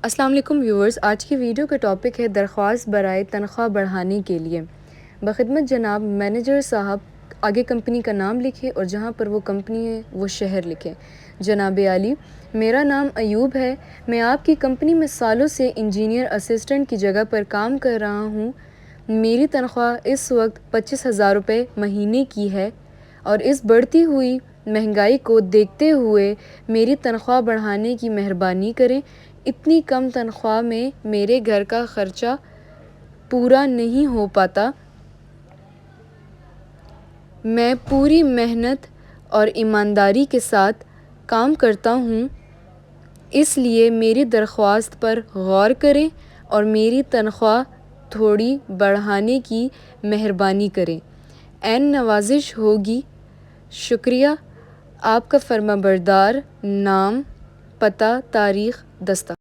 السلام علیکم ویورز، آج کی ویڈیو کا ٹاپک ہے درخواست برائے تنخواہ بڑھانے کے لیے۔ بخدمت جناب مینیجر صاحب، آگے کمپنی کا نام لکھیں اور جہاں پر وہ کمپنی ہے وہ شہر لکھیں۔ جناب عالی، میرا نام ایوب ہے، میں آپ کی کمپنی میں سالوں سے انجینئر اسسٹنٹ کی جگہ پر کام کر رہا ہوں۔ میری تنخواہ اس وقت 25,000 روپے مہینے کی ہے اور اس بڑھتی ہوئی مہنگائی کو دیکھتے ہوئے میری تنخواہ بڑھانے کی مہربانی کریں۔ اتنی کم تنخواہ میں میرے گھر کا خرچہ پورا نہیں ہو پاتا۔ میں پوری محنت اور ایمانداری کے ساتھ کام کرتا ہوں، اس لیے میری درخواست پر غور کریں اور میری تنخواہ تھوڑی بڑھانے کی مہربانی کریں۔ عین نوازش ہوگی۔ شکریہ۔ آپ کا فرمانبردار۔ نام، پتہ، تاریخ، دستخط۔